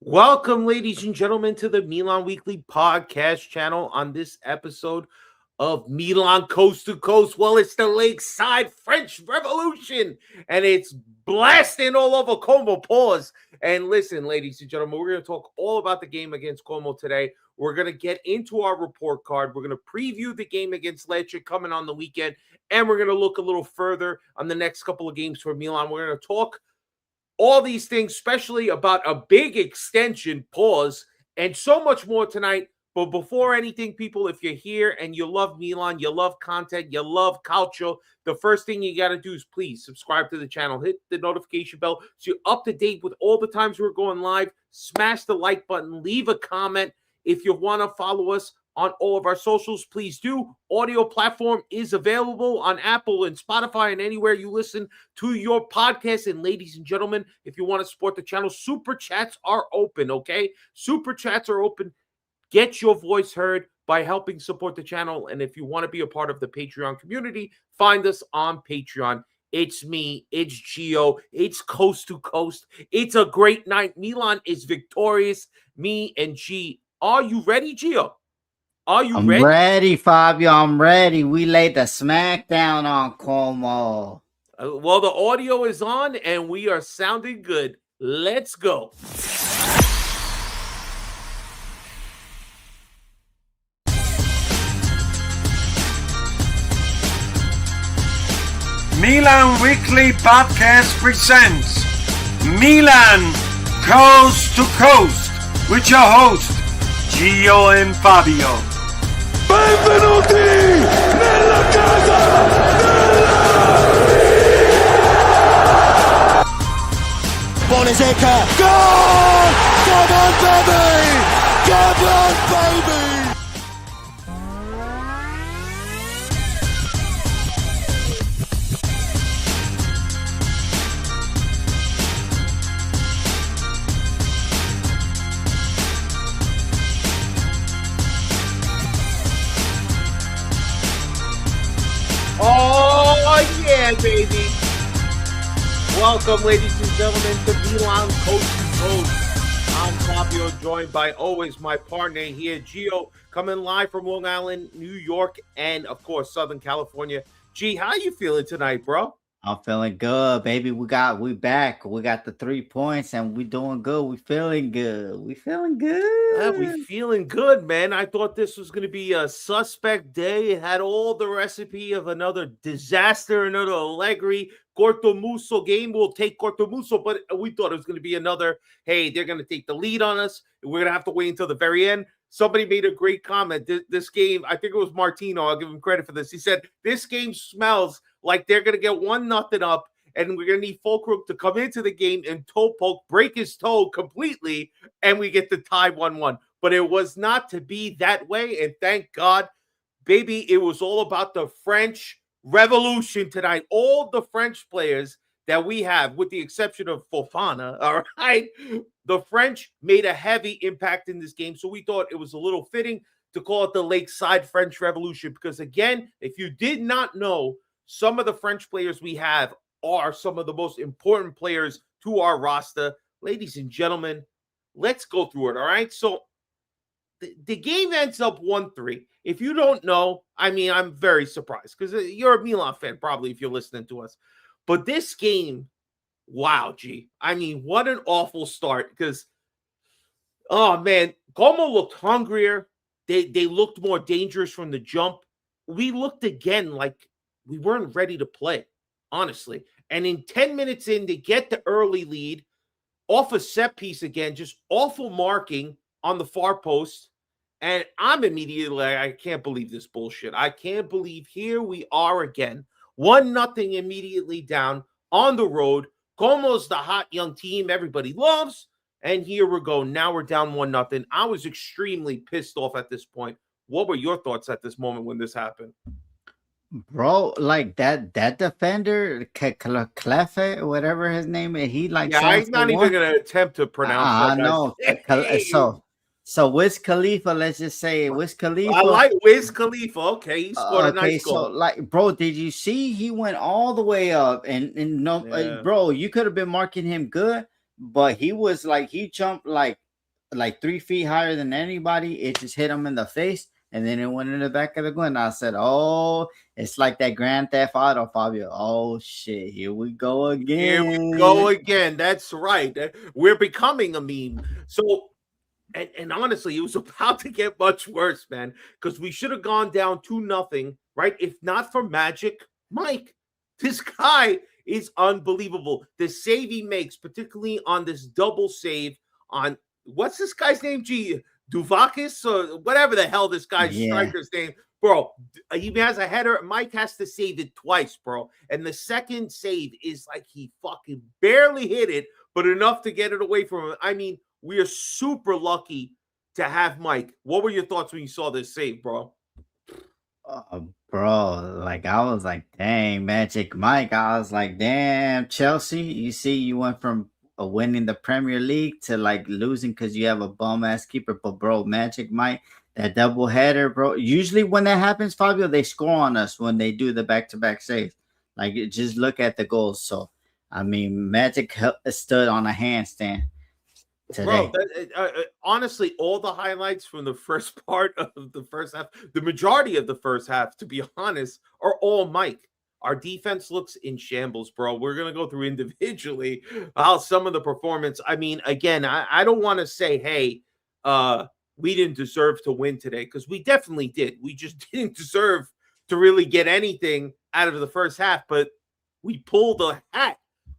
Welcome, ladies and gentlemen, to the Milan Weekly Podcast channel. On this episode of Milan Coast to Coast, well, it's the Lakeside French Revolution, and it's blasting all over Como. Pause. And listen, ladies and gentlemen, we're going to talk all about the game against Como today. We're going to get into our report card. We're going to preview the game against Lecce coming on the weekend, and we're going to look a little further on the next couple of games for Milan. We're going to talk all these things, especially about a big extension, pause, and so much more tonight. But before anything, people, if you're here and you love Milan, you love content, you love calcio, the first thing you got to do is please subscribe to the channel, hit the notification bell so you're up to date with all the times we're going live. Smash the like button, leave a comment. If you want to follow us on all of our socials, please do. Audio platform is available on Apple and Spotify and anywhere you listen to your podcast. And ladies and gentlemen, if you want to support the channel, super chats are open, okay? Super chats are open. Get your voice heard by helping support the channel. And if you want to be a part of the Patreon community, find us on Patreon. It's me, it's Gio, it's Coast to Coast. It's a great night. Milan is victorious. Me and G. Are you ready, Gio? Are you ready? I'm ready, Fabio. I'm ready. We laid the smackdown on Como. Well, the audio is on and we are sounding good. Let's go. Milan Weekly Podcast presents Milan Coast to Coast with your host, Gio and Fabio. Benvenuti nella casa Boneseka. Goal! Come on, baby! Come on, baby! Oh, yeah, baby. Welcome, ladies and gentlemen, to Milan Coast to Coast. I'm Fabio, joined by always my partner here, Gio, coming live from Long Island, New York, and, of course, Southern California. G, how you feeling tonight, bro? I'm feeling good, baby. We back. We got the 3 points and we doing good. We feeling good. We feeling good. Yeah, we feeling good, man. I thought this was going to be a suspect day. It had all the recipe of another disaster, another Allegri, Cortomuso game. We'll take Cortomuso, but we thought it was going to be another, hey, they're going to take the lead on us. We're going to have to wait until the very end. Somebody made a great comment. This game, I think it was Martino. I'll give him credit for this. He said, this game smells like they're going to get 1-0 up, and we're going to need Fulcrum to come into the game and toe poke, break his toe completely, and we get the tie 1-1. But it was not to be that way, and thank God, baby, it was all about the French Revolution tonight. All the French players that we have, with the exception of Fofana, all right, the French made a heavy impact in this game, so we thought it was a little fitting to call it the Lakeside French Revolution, because, again, if you did not know, some of the French players we have are some of the most important players to our roster. Ladies and gentlemen, let's go through it, all right? So the game ends up 1-3. If you don't know, I mean, I'm very surprised because you're a Milan fan probably if you're listening to us. But this game, wow, G. I mean, what an awful start because, oh, man, Como looked hungrier. They looked more dangerous from the jump. We looked again like we weren't ready to play, honestly. And in 10 minutes in, they get the early lead off a set piece again, just awful marking on the far post. And I'm immediately like, I can't believe this bullshit. I can't believe here we are again. 1-0 immediately down on the road. Como's the hot young team everybody loves. And here we go. Now we're down 1-0. I was extremely pissed off at this point. What were your thoughts at this moment when this happened? Bro, like that defender, Clefe, whatever his name is, he like he's not even gonna attempt to pronounce that. No. So Wiz Khalifa, let's just say Wiz Khalifa. I like Wiz Khalifa. Okay, he scored a nice goal. So like, bro, did you see he went all the way up and no, bro, you could have been marking him good, but he was like he jumped like like 3 feet higher than anybody. It just hit him in the face, and then it went in the back of the goal. I said, "Oh, it's like that Grand Theft Auto, Fabio. Oh shit, here we go Here we go again." again. That's right. We're becoming a meme. So, and honestly, it was about to get much worse, man, because we should have gone down 2-0, right? If not for Magic Mike. This guy is unbelievable. The save he makes, particularly on this double save on what's this guy's name? Duvakis or whatever the hell this guy's Yeah, striker's name. Bro, he has a header. Mike has to save it twice, bro. And the second save is like he fucking barely hit it, but enough to get it away from him. I mean, we are super lucky to have Mike. What were your thoughts when you saw this save, bro? bro. Like I was like, "Dang, Magic Mike." I was like, "Damn, Chelsea." You see, you went from winning the Premier League to like losing because you have a bum ass keeper. But bro, Magic Mike, that double header, bro. Usually when that happens, Fabio, they score on us when they do the back to back saves. Like just look at the goals. So I mean, Magic stood on a handstand Bro, today. honestly, all the highlights from the first part of the first half, the majority of the first half, to be honest, are all Mike. Our defense looks in shambles, bro. We're gonna go through individually how some of the performance. I mean, again, I don't want to say, hey, we didn't deserve to win today, because we definitely did. We just didn't deserve to really get anything out of the first half, but we pulled a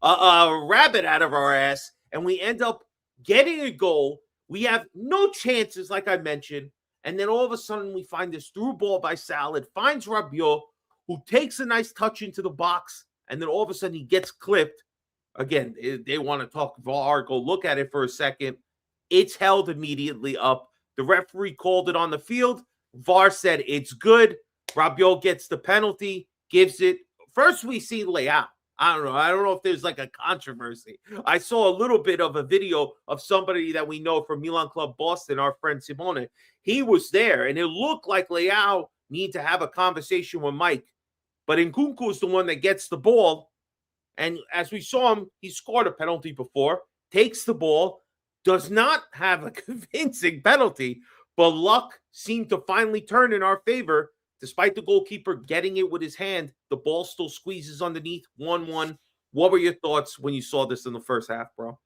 rabbit out of our ass, and we end up getting a goal. We have no chances, like I mentioned. And then all of a sudden, we find this through ball by Salad, finds Rabiot, who takes a nice touch into the box. And then all of a sudden, he gets clipped. Again, they want to talk VAR. Go look at it for a second. It's held immediately up. The referee called it on the field. VAR said it's good. Rabiot gets the penalty, gives it. First, we see Leao. I don't know. I don't know if there's like a controversy. I saw a little bit of a video of somebody that we know from Milan Club Boston, our friend Simone. He was there, and it looked like Leao need to have a conversation with Mike. But Nkunku is the one that gets the ball. And as we saw him, he scored a penalty before, takes the ball, does not have a convincing penalty, but luck seemed to finally turn in our favor. Despite the goalkeeper getting it with his hand, the ball still squeezes underneath 1-1. What were your thoughts when you saw this in the first half, bro?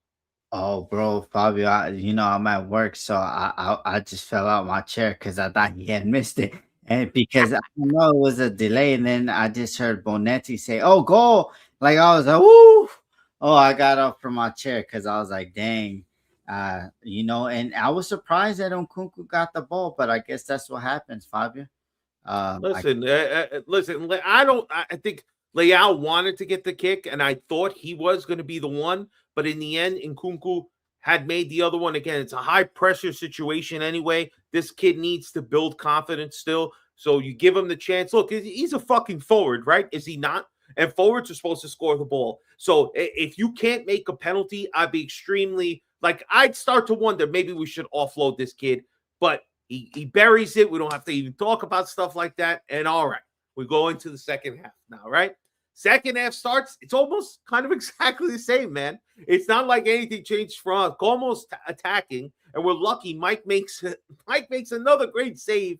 Oh, bro, Fabio, I'm at work, so I just fell out my chair because I thought he had missed it, and because I know it was a delay, and then I just heard Bonetti say, "Oh, goal!" Like I was like, "Woo!" Oh, I got up from my chair because I was like, "Dang," and I was surprised that Nkunku got the ball, but I guess that's what happens, Fabio. I Listen. I think Leao wanted to get the kick, and I thought he was going to be the one. But in the end, Nkunku had made the other one. Again, it's a high pressure situation anyway. This kid needs to build confidence still. So you give him the chance. Look, he's a fucking forward, right? Is he not? And forwards are supposed to score the ball. So if you can't make a penalty, I'd be extremely I'd start to wonder maybe we should offload this kid. But he buries it. We don't have to even talk about stuff like that. And all right, we go into the second half now, right? Second half starts. It's almost kind of exactly the same, man. It's not like anything changed for us. Almost attacking, and we're lucky. Mike makes another great save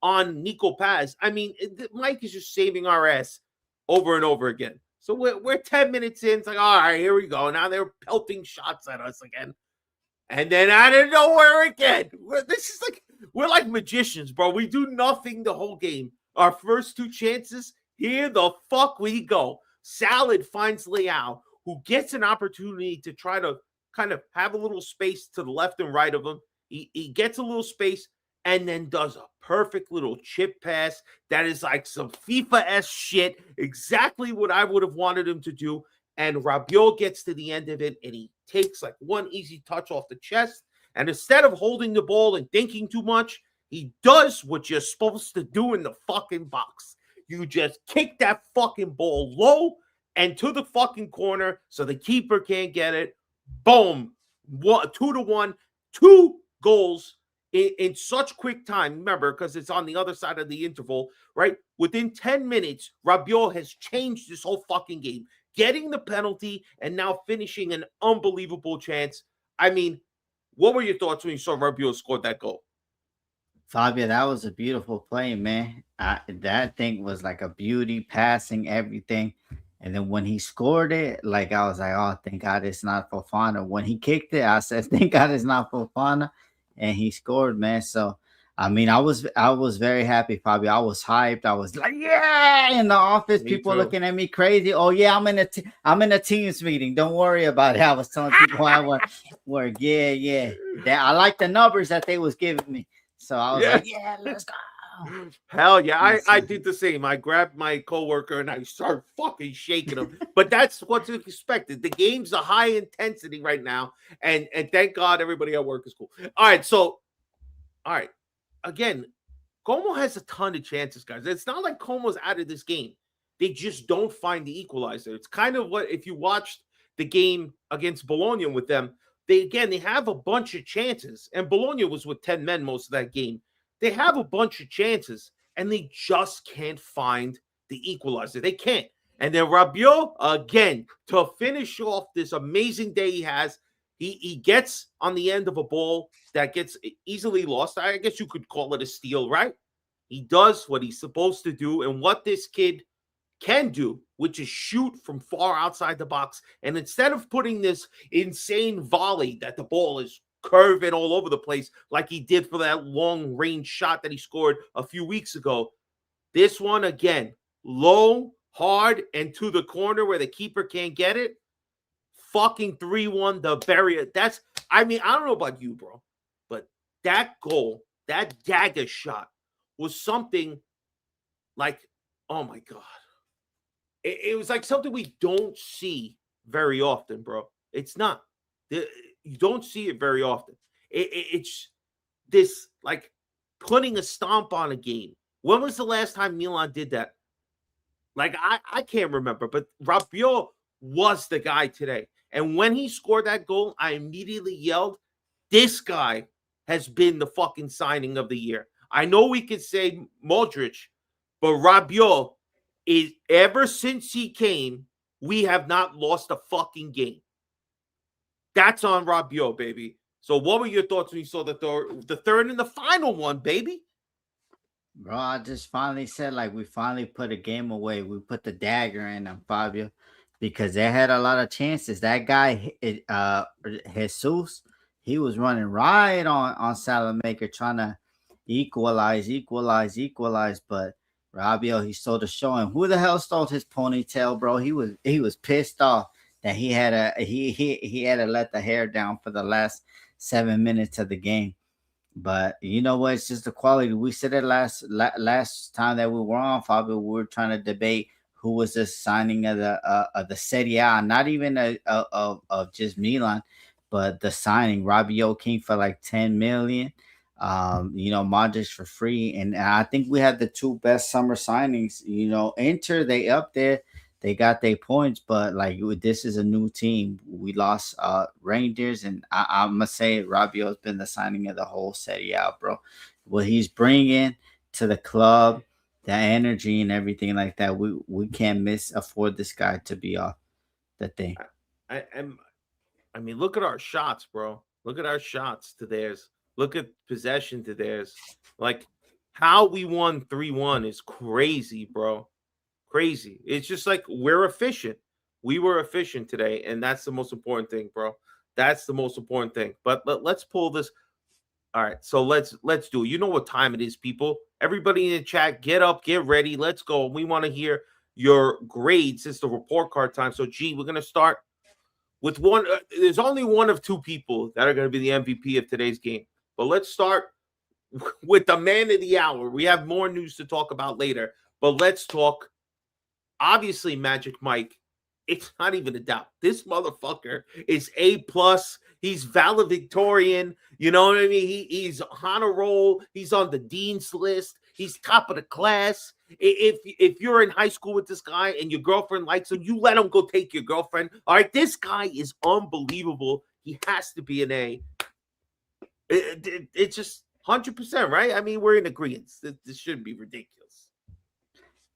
on Nico Paz. I mean, Mike is just saving our ass over and over again. So we're 10 minutes in. It's like, all right, here we go. Now they're pelting shots at us again. And then out of nowhere again. We're like magicians, bro. We do nothing the whole game. Our first two chances, here the fuck we go. Salad finds Leao, who gets an opportunity to try to kind of have a little space to the left and right of him. He gets a little space and then does a perfect little chip pass that is like some FIFA-esque shit. Exactly what I would have wanted him to do. And Rabiot gets to the end of it, and he takes like one easy touch off the chest. And instead of holding the ball and thinking too much, he does what you're supposed to do in the fucking box. You just kick that fucking ball low and to the fucking corner so the keeper can't get it. Boom. 2-1. 2 goals in such quick time. Remember, because it's on the other side of the interval, right? Within 10 minutes, Rabiot has changed this whole fucking game. Getting the penalty and now finishing an unbelievable chance. I mean, What were your thoughts when you saw Rabiot scored that goal? Fabio, that was a beautiful play, man. That thing was like a beauty, passing everything. And then when he scored it, like I was like, oh, thank God it's not Fofana. When he kicked it, I said, thank God it's not Fofana. And he scored, man. So I mean, I was very happy, Fabio. I was hyped. I was like, yeah, in the office, Me people too. looking at me crazy. Oh, yeah, I'm in a Teams meeting. Don't worry about it. I was telling people I work. Yeah, yeah. I like the numbers that they was giving me. So I was Yeah. like, yeah, let's go. Hell yeah, I Listen. did the same. I grabbed my coworker and I started fucking shaking him. But that's what's expected. The game's a high intensity right now, and thank God everybody at work is cool. All right, so all right, again, Como has a ton of chances, guys. It's not like Como's out of this game. They just don't find the equalizer. It's kind of what if you watched the game against Bologna with them. They have a bunch of chances, and Bologna was with 10 men most of that game. They have a bunch of chances, and they just can't find the equalizer. They can't. And then Rabiot, again, to finish off this amazing day he has, he gets on the end of a ball that gets easily lost. I guess you could call it a steal, right? He does what he's supposed to do, and what this kid can do, which is shoot from far outside the box. And instead of putting this insane volley that the ball is curving all over the place, like he did for that long range shot that he scored a few weeks ago, this one again, low, hard, and to the corner where the keeper can't get it. Fucking 3-1 the barrier. I don't know about you, bro, but that goal, that dagger shot was something like, oh my God. It was like something we don't see very often, bro. It's not. You don't see it very often. It's this like putting a stomp on a game. When was the last time Milan did that? Like, I can't remember, but Rabiot was the guy today. And when he scored that goal, I immediately yelled, this guy has been the fucking signing of the year. I know we could say Modric, but Rabiot is, ever since he came, we have not lost a fucking game. That's on Rabiot, baby. So what were your thoughts when you saw the third and the final one, baby? Bro, I just finally said like we finally put a game away. We put the dagger in them, Fabio, because they had a lot of chances. That guy, Jesus, he was running right on Salamaker trying to equalize. But Rabio, he stole the show. And who the hell stole his ponytail, bro? He was pissed off that he had to let the hair down for the last 7 minutes of the game. But you know what? It's just the quality. We said it last time that we were on, Fabio. We were trying to debate who was the signing of the Serie A, not even of just Milan, but the signing. Rabiot came for like 10 million. Modric for free, and I think we had the two best summer signings. Inter they up there. They got their points, but like this is a new team. We lost Rangers, and I must say Rabiot's been the signing of the whole Serie A, bro. What he's bringing to the club, the energy and everything like that, we can't afford this guy to be off the thing. I mean, look at our shots, bro. Look at our shots to theirs. Look at possession to theirs. Like, how we won 3-1 is crazy, bro. Crazy. It's just like we're efficient. We were efficient today, and that's the most important thing, bro. That's the most important thing. But let's pull this. All right, so let's do it. You know what time it is, people. Everybody in the chat, get up, get ready. Let's go. We want to hear your grades. It's the report card time. So, G, we're gonna start with one. There's only one of two people that are going to be the MVP of today's game. But let's start with the man of the hour. We have more news to talk about later, but let's talk. Obviously, Magic Mike, it's not even a doubt. This motherfucker is A+. He's valedictorian. You know what I mean? He's on a roll. He's on the dean's list. He's top of the class. If you're in high school with this guy and your girlfriend likes him, you let him go take your girlfriend. All right, this guy is unbelievable. He has to be an A. It's just 100%, right? I mean, we're in agreement. This shouldn't be ridiculous.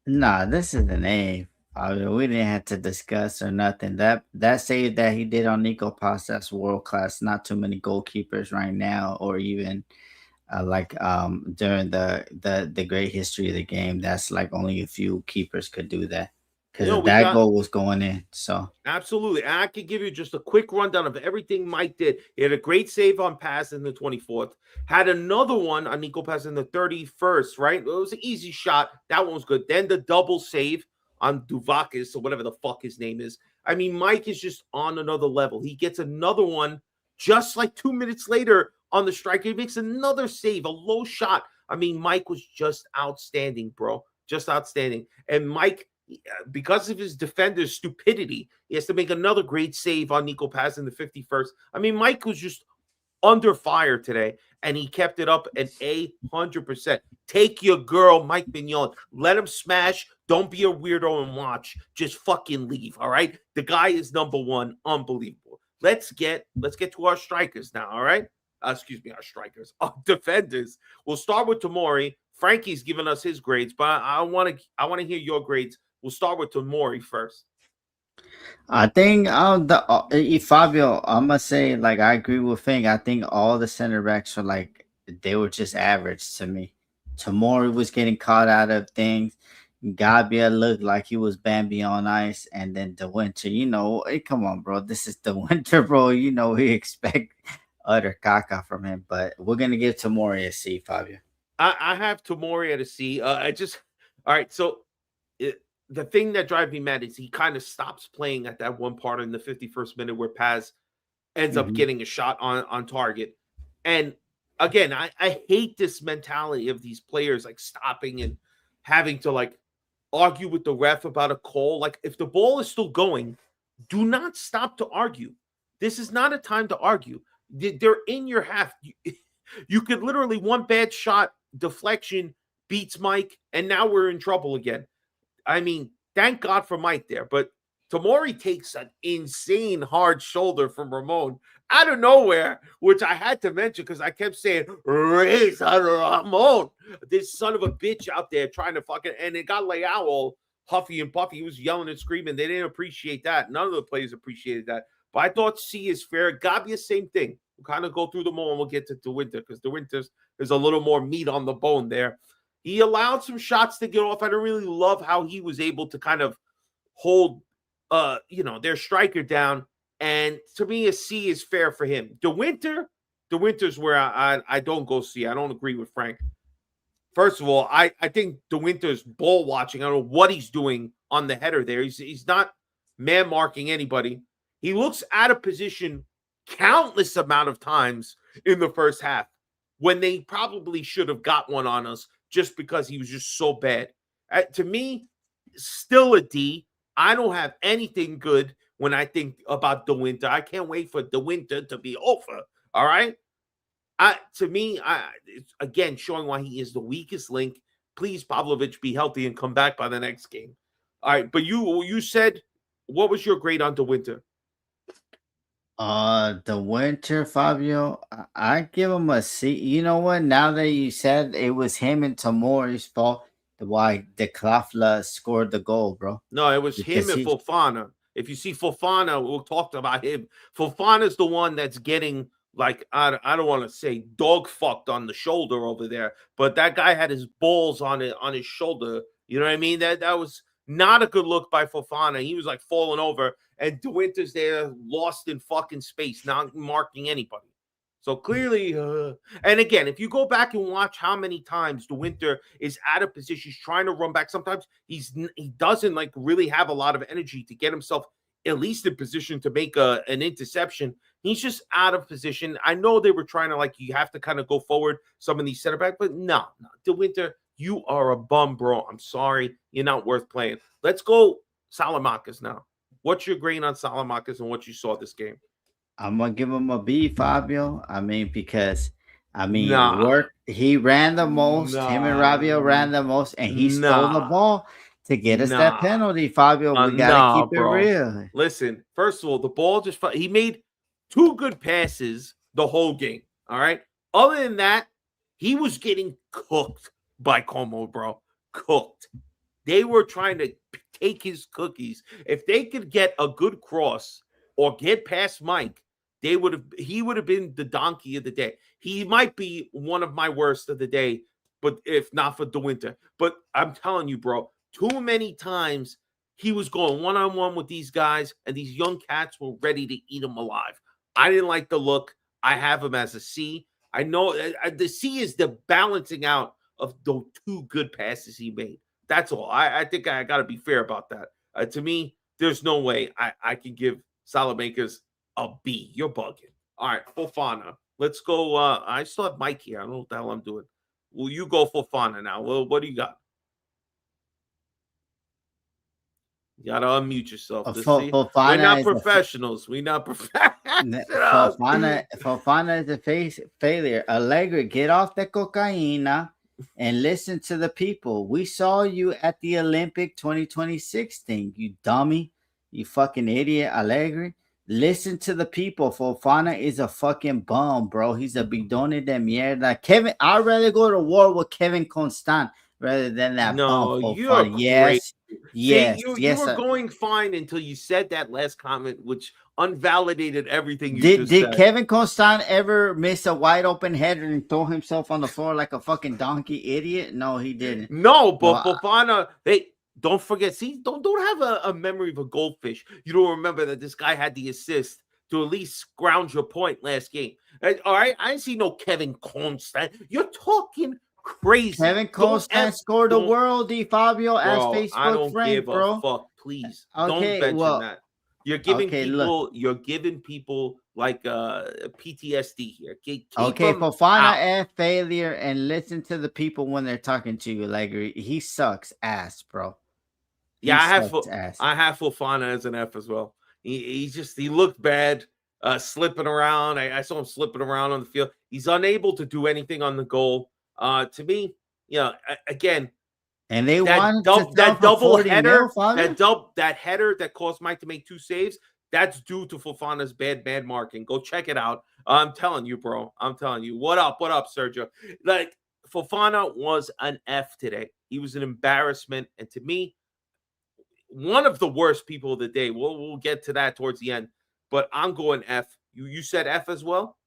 Nah, this is an A I mean, we didn't have to discuss or nothing. That save that he did on Nico Paz, that's world class. Not too many goalkeepers right now, or even during the great history of the game. That's like only a few keepers could do that You because know, we that got goal was going in. So absolutely. I could give you just a quick rundown of everything Mike did. He had a great save on pass in the 24th. Had another one on Nico Pass in the 31st, right? It was an easy shot. That one was good. Then the double save on Duvakis, or whatever the fuck his name is. I mean, Mike is just on another level. He gets another one just like 2 minutes later on the striker. He makes another save, a low shot. I mean, Mike was just outstanding, bro. Just outstanding. And Mike, because of his defender's stupidity, he has to make another great save on Nico Paz in the 51st. I mean, Mike was just under fire today, and he kept it up at 100%. Take your girl, Mike Mignon. Let him smash. Don't be a weirdo and watch. Just fucking leave, all right? The guy is number one. Unbelievable. Let's get to our strikers now, all right? Excuse me, our strikers, our defenders. We'll start with Tomori. Frankie's giving us his grades, but I want to hear your grades. We'll start with Tomori first. I think Fabio, I'm gonna say like I agree with Fink. I think all the center backs are like they were just average to me. Tamori was getting caught out of things. Gabia looked like he was Bambi on ice, and then the winter, come on, bro. This is the winter, bro. We expect utter caca from him, but we're gonna give Tamori a C, Fabio. I have Tomori at a C. All right. So the thing that drives me mad is he kind of stops playing at that one part in the 51st minute where Paz ends up Mhm. getting a shot on target. And again, I hate this mentality of these players like stopping and having to like argue with the ref about a call. Like if the ball is still going, do not stop to argue. This is not a time to argue. They're in your half. You could literally one bad shot deflection beats Mike, and now we're in trouble again. I mean, thank God for Mike there, but Tamori takes an insane hard shoulder from Ramon out of nowhere, which I had to mention because I kept saying, Raise Ramon, this son of a bitch out there trying to fucking, and it got Leao all huffy and puffy. He was yelling and screaming. They didn't appreciate that. None of the players appreciated that. But I thought C is fair. Gabia, same thing. We'll kind of go through them all and we'll get to the winter because the winters there's a little more meat on the bone there. He allowed some shots to get off. I don't really love how he was able to kind of hold their striker down. And to me, a C is fair for him. The winter's where I don't go C. I don't agree with Frank. First of all, I think the winter's ball watching. I don't know what he's doing on the header there. He's not man marking anybody. He looks out of position countless amount of times in the first half when they probably should have got one on us just because he was just so bad. To me, still a D. I don't have anything good when I think about the winter. I can't wait for the winter to be over. All right. It's again showing why he is the weakest link. Please, Pavlovich, be healthy and come back by the next game. All right, but you said what was your grade on the winter? The winter, Fabio, I give him a C. You know what? Now that you said it was him and Tamori's fault, why the Klafla scored the goal, bro. No, it was him Because and he Fofana. If you see Fofana, we'll talk about him. Fofana's the one that's getting like I don't want to say dog fucked on the shoulder over there, but that guy had his balls on his shoulder. You know what I mean? That was not a good look by Fofana. He was like falling over, and De Winter's there, lost in fucking space, not marking anybody. So clearly, and again, if you go back and watch how many times the Winter is out of position, he's trying to run back. Sometimes he doesn't like really have a lot of energy to get himself at least in position to make an interception. He's just out of position. I know they were trying to like you have to kind of go forward some of these center back, but no, De Winter, you are a bum, bro. I'm sorry, you're not worth playing. Let's go Salamakis now. What's your grade on Salamakis and what you saw this game? I'm gonna give him a B, Fabio. I mean, because Nah, work he ran the most. Him and nah, Rabio ran the most, and he stole the nah, ball to get us that nah. penalty, Fabio. We gotta Nah, keep it bro. real. Listen, first of all, the ball he made two good passes the whole game. All right. Other than that, he was getting cooked by Como, bro. Cooked. They were trying to cake is cookies. If they could get a good cross or get past Mike, he would have been the donkey of the day. He might be one of my worst of the day, but if not for the winter. But I'm telling you, bro, too many times he was going one-on-one with these guys, and these young cats were ready to eat him alive. I didn't like the look. I have him as a C. I know the C is the balancing out of the two good passes he made. That's all. I think I got to be fair about that. To me, there's no way I can give Salamakers a B. You're bugging. All right, Fofana. Let's go. I still have Mike here. I don't know what the hell I'm doing. Will you go Fofana now? Well, what do you got? You gotta unmute yourself. We're not professionals. We're not professionals. Fofana is a failure. Allegri, get off the cocaína and listen to the people. We saw you at the Olympic 2026 thing, you dummy. You fucking idiot, Allegri. Listen to the people. Fofana is a fucking bum, bro. He's a bidone de mierda. I'd rather go to war with Kevin Constant rather than that bum. You're yes. Yes, you were going fine until you said that last comment, which unvalidated everything you just said. Did Kevin Constant ever miss a wide open header and throw himself on the floor like a fucking donkey idiot? No, he didn't. No, but Fofana, don't forget. See, don't have a memory of a goldfish. You don't remember that this guy had the assist to at least ground your point last game. All right, I didn't see no Kevin Constant. You're talking crazy. Kevin Constant scored the world, Fabio, as Facebook friend, bro. A fuck, please. Don't mention that. You're giving people like PTSD here. Fofana a failure, and listen to the people when they're talking to you. Like, he sucks ass, bro. I have Fofana as an F as well. He looked bad, slipping around. I saw him slipping around on the field. He's unable to do anything on the goal. To me, again, and they wanted that double header, that header that caused Mike to make two saves. That's due to Fofana's bad marking. Go check it out. I'm telling you, bro. I'm telling you. What up, Sergio? Like, Fofana was an F today. He was an embarrassment, and to me, one of the worst people of the day. We'll get to that towards the end, but I'm going F. You said F as well.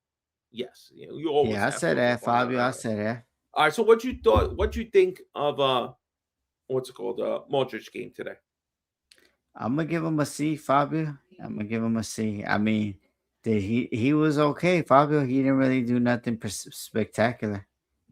Yes, you always. Yeah, I said F, Fabio. I said F. All right. So what you think of what's it called? Modric game today? I'm gonna give him a C, Fabio. I'm gonna give him a C. I mean, he was okay, Fabio. He didn't really do nothing spectacular,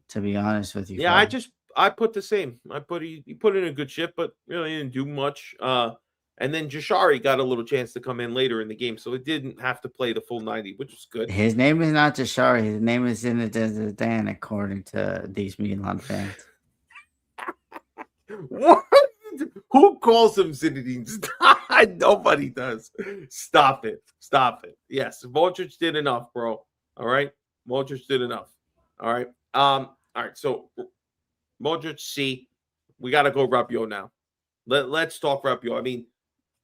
to be honest with you. Yeah, Fabio. I put the same. He put in a good shift, but really didn't do much. And then Jashari got a little chance to come in later in the game, so it didn't have to play the full 90, which was good. His name is not Jashari. His name is Zinedine Zidane, according to these Milan fans. What? Who calls him Zinedine Zidane? Nobody does. Stop it. Yes, Modric did enough, bro. All right, Modric did enough. All right. All right. So Modric C. We got to go Rabiot now. Let's talk Rabiot. I mean,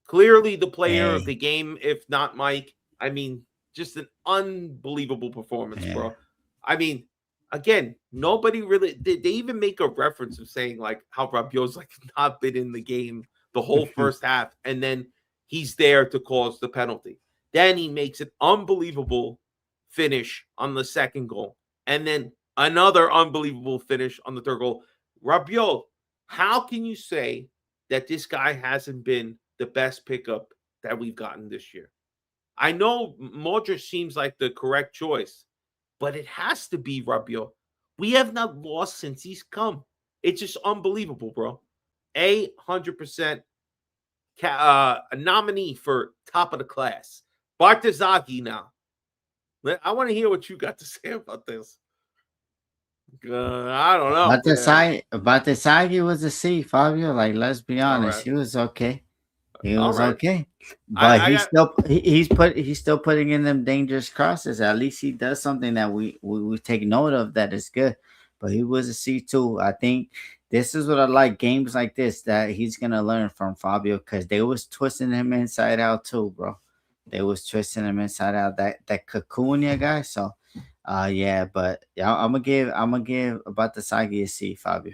clearly the player of the game, if not Mike. I mean, just an unbelievable performance, bro. I mean, again, nobody really did. They even make a reference of saying like how Rabiot's like not been in the game the whole first half, and then he's there to cause the penalty. Then he makes an unbelievable finish on the second goal, and then another unbelievable finish on the third goal. Rabiot, how can you say that this guy hasn't been the best pickup that we've gotten this year? I know Modric seems like the correct choice, but it has to be Rabiot. We have not lost since he's come. It's just unbelievable, bro. 100% a nominee for top of the class. Bartezaghi now. I want to hear what you got to say about this. I don't know. Bartezaghi was a C, Fabio. Like, let's be honest, he was okay. Okay, but he's still putting in them dangerous crosses. At least he does something that we take note of that is good. But he was a C too. I think this is what I like, games like this that he's gonna learn from, Fabio, because they was twisting him inside out too, bro. They was twisting him inside out. That Cacuna guy. So but I'm gonna give Bartezaghi a C, Fabio.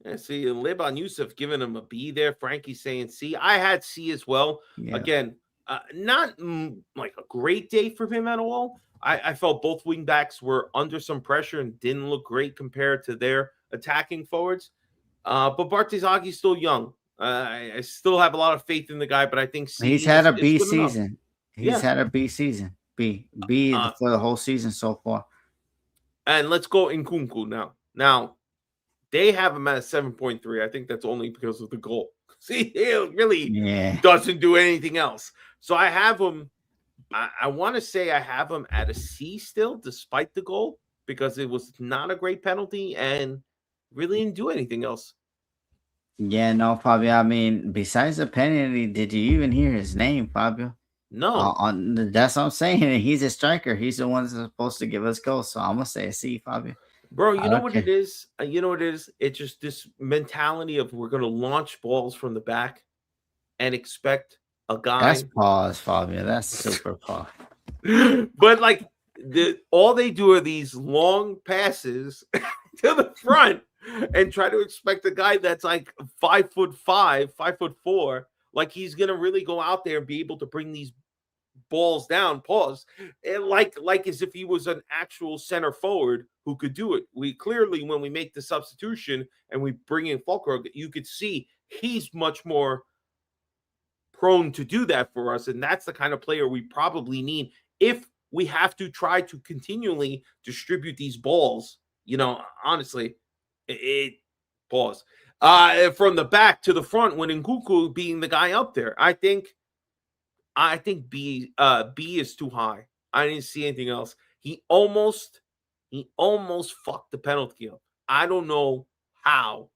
Yeah, see, and Liban Youssef giving him a B there. Frankie's saying C. I had C as well. Yeah. Again, not like a great day for him at all. I felt both wing backs were under some pressure and didn't look great compared to their attacking forwards. But Bartizaghi's still young. I still have a lot of faith in the guy, but I think C He's had a is B good enough. season. He's Yeah. had a B season. B for the whole season so far. And let's go Nkunku now. Now, they have him at a 7.3. I think that's only because of the goal. See, he really doesn't do anything else. So I have him. I want to say I have him at a C still, despite the goal, because it was not a great penalty and really didn't do anything else. Yeah, no, Fabio. I mean, besides the penalty, did you even hear his name, Fabio? No. That's what I'm saying. He's a striker. He's the one that's supposed to give us goals. So I'm gonna say a C, Fabio. Bro, you know what it is? You know what it is? It's just this mentality of we're going to launch balls from the back and expect a guy. That's pause, Fabio. That's super pause. But like all they do are these long passes to the front and try to expect a guy that's like 5'5", 5'4", like he's going to really go out there and be able to bring these balls down, pause, and like as if he was an actual center forward who could do it. We clearly, when we make the substitution and we bring in Fulkrug, you could see he's much more prone to do that for us, and that's the kind of player we probably need if we have to try to continually distribute these balls. You know, honestly, pause from the back to the front when Nkunku being the guy up there. I think B is too high. I didn't see anything else. He almost fucked the penalty up. I don't know how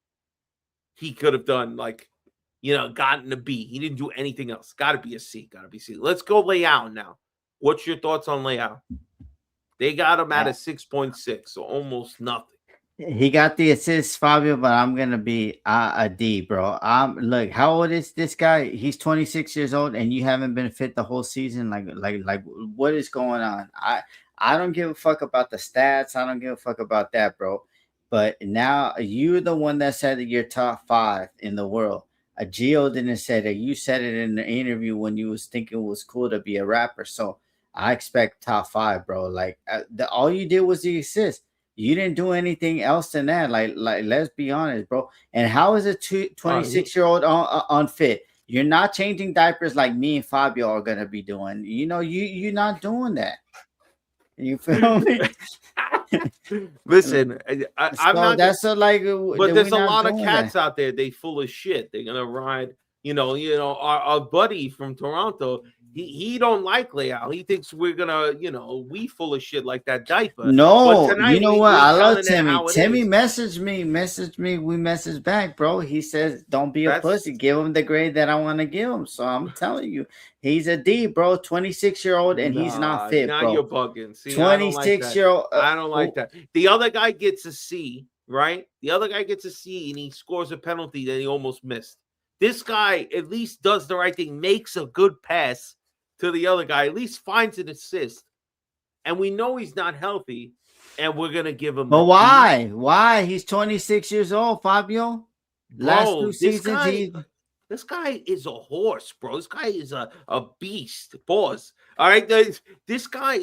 he could have done gotten a B. He didn't do anything else. Got to be a C. Got to be C. Let's go Leao now. What's your thoughts on Leao? They got him at a 6.6, so almost nothing. He got the assist, Fabio, but I'm gonna be a D, bro. Look, how old is this guy? He's 26 years old, and you haven't been fit the whole season. Like, what is going on? I don't give a fuck about the stats. I don't give a fuck about that, bro. But now you're the one that said that you're top 5 in the world. Gio didn't say that. You said it in the interview when you was thinking it was cool to be a rapper. So I expect top 5, bro. Like all you did was the assist. You didn't do anything else than that. Like let's be honest, bro. And how is a 26-year-old unfit? You're not changing diapers like me and Fabio are gonna be doing. You know, you're not doing that. You feel me? Listen, I'm not. That's but there's a lot of cats out there. They full of shit. They're gonna ride. You know, our buddy from Toronto. He don't like Leao. He thinks we're gonna, we full of shit like that diaper. No, you know what? I love Timmy. Timmy is. messaged me. We messaged back, bro. He says, "Don't be a pussy. Give him the grade that I want to give him." So I'm telling you, he's a D, bro. 26-year-old, and he's not fit, now bro. You're bugging. See, 26-year-old. I don't like that. The other guy gets a C, right? The other guy gets a C, and he scores a penalty that he almost missed. This guy at least does the right thing, makes a good pass to the other guy, at least finds an assist. And we know he's not healthy, and we're going to give him. But why? Why? He's 26 years old, Fabio. Last 2 seasons, this guy is a horse, bro. This guy is a beast. Pause. All right. This guy,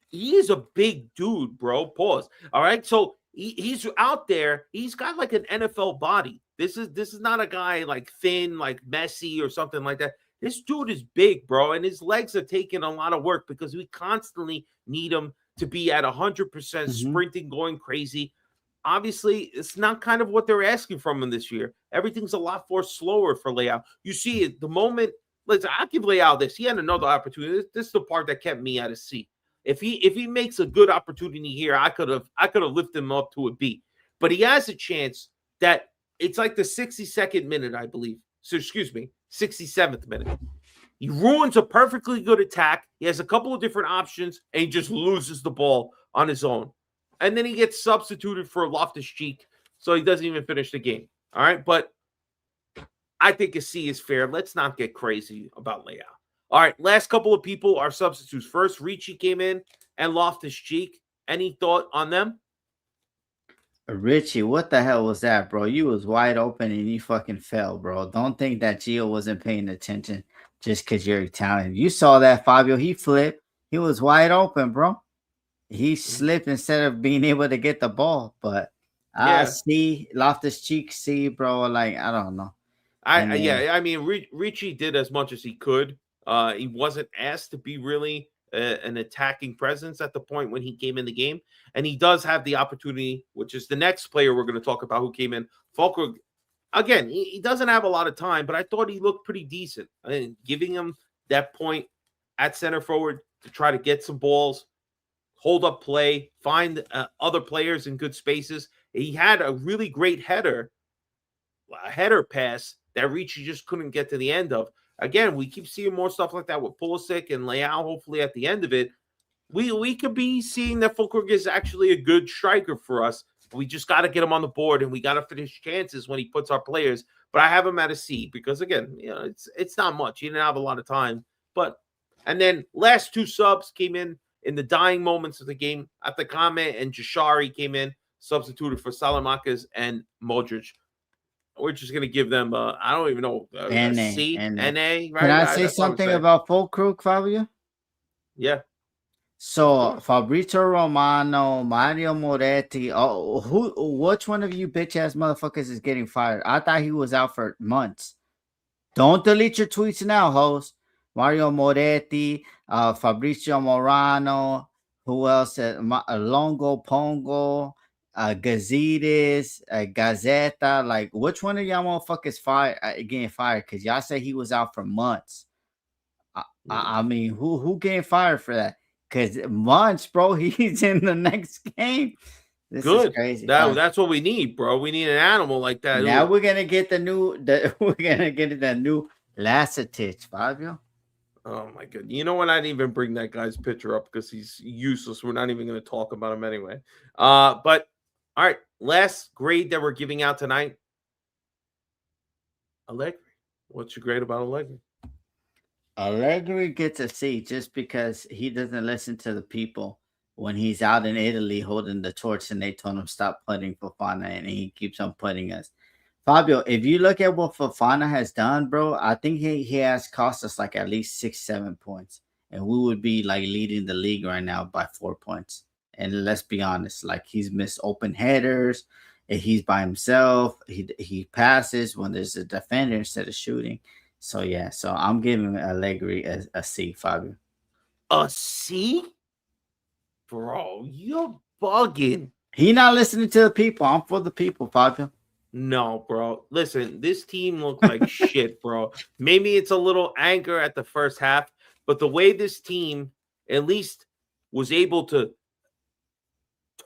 he is a big dude, bro. Pause. All right. So he's out there. He's got like an NFL body. This is not a guy like thin, like Messi or something like that. This dude is big, bro, and his legs are taking a lot of work because we constantly need him to be at 100% sprinting, going crazy. Obviously, it's not kind of what they're asking from him this year. Everything's a lot more slower for Leao. You see it the moment. Listen, I'll give Leao this. He had another opportunity. This is the part that kept me at a C. If he makes a good opportunity here, I could have lifted him up to a B. But he has a chance that it's like the 62nd minute, I believe. So, 67th minute. He ruins a perfectly good attack. He has a couple of different options, and he just loses the ball on his own. And then he gets substituted for Loftus-Cheek, so he doesn't even finish the game. All right, but I think a C is fair. Let's not get crazy about Leao. All right, last couple of people are substitutes. First, Ricci came in, and Loftus-Cheek. Any thought on them? Richie, what the hell was that, bro? You was wide open and you fucking fell, bro. Don't think that Gio wasn't paying attention just because you're Italian. You saw that, Fabio. He flipped. He was wide open, bro. He slipped instead of being able to get the ball. But I Yeah. see Loftus Cheek, see, bro. Like, I don't know. And then, I mean, Ricci did as much as he could. He wasn't asked to be really an attacking presence at the point when he came in the game, and he does have the opportunity, which is the next player we're going to talk about who came in. Fulkrug, again, he doesn't have a lot of time, but I thought he looked pretty decent. I mean, giving him that point at center forward to try to get some balls, hold up play, find other players in good spaces. He had a really great header pass that Ricci just couldn't get to the end of. Again, we keep seeing more stuff like that with Pulisic and Leao. Hopefully, at the end of it, we could be seeing that Fulkrug is actually a good striker for us. We just got to get him on the board, and we got to finish chances when he puts our players. But I have him at a C because, again, it's not much. He didn't have a lot of time. And then last two subs came in the dying moments of the game. Atakame and Jashari came in, substituted for Salamakis and Modric. We're just gonna give them I don't even know a C, NA, right? Can I say something about Fulkrug, Fabio? Yeah. So Fabrizio Romano, Mario Moretti. Which one of you bitch ass motherfuckers is getting fired? I thought he was out for months. Don't delete your tweets now, host. Mario Moretti, Fabrizio Morano. Who else? Longo Pongo. Gazidis, Gazeta, like which one of y'all motherfuckers getting fired? Because y'all say he was out for months. I mean, who getting fired for that? Because months, bro, he's in the next game. This is crazy. That's what we need, bro. We need an animal like that. Now we're gonna get the new Lacetic, Fabio. Oh my god! You know what? I didn't even bring that guy's picture up because he's useless. We're not even going to talk about him anyway. But all right, last grade that we're giving out tonight. Allegri. What's your grade about Allegri? Allegri gets a C just because he doesn't listen to the people when he's out in Italy holding the torch and they told him stop putting Fofana and he keeps on putting us. Fabio, if you look at what Fofana has done, bro, I think he has cost us like at least 6-7 points. And we would be like leading the league right now by 4 points. And let's be honest, like he's missed open headers. And he's by himself. He passes when there's a defender instead of shooting. So yeah, so I'm giving Allegri a C, Fabio. A C? Bro, you're bugging. He not listening to the people. I'm for the people, Fabio. No, bro. Listen, this team looked like shit, bro. Maybe it's a little anger at the first half, but the way this team at least was able to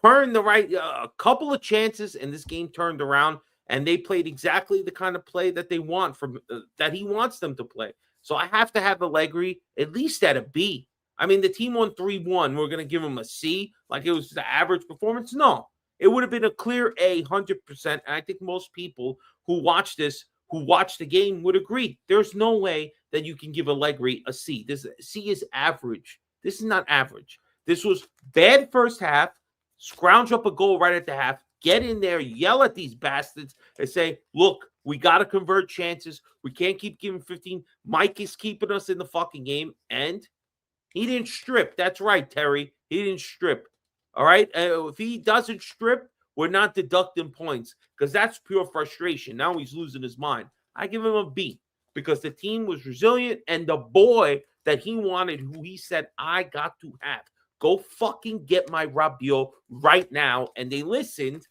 turn a couple of chances, and this game turned around, and they played exactly the kind of play that they want from that he wants them to play. So I have to have Allegri at least at a B. I mean, the team won 3-1. We're going to give him a C like it was the average performance? No. It would have been a clear A, 100%. And I think most people who watch the game would agree. There's no way that you can give Allegri a C. This C is average. This is not average. This was bad first half, scrounge up a goal right at the half, get in there, yell at these bastards, and say, look, we got to convert chances. We can't keep giving 15. Mike is keeping us in the fucking game. And he didn't strip. That's right, Terry. He didn't strip. All right. If he doesn't strip, we're not deducting points because that's pure frustration. Now he's losing his mind. I give him a B because the team was resilient and the boy that he wanted, who he said, I got to have. Go fucking get my Rabiot right now. And they listened.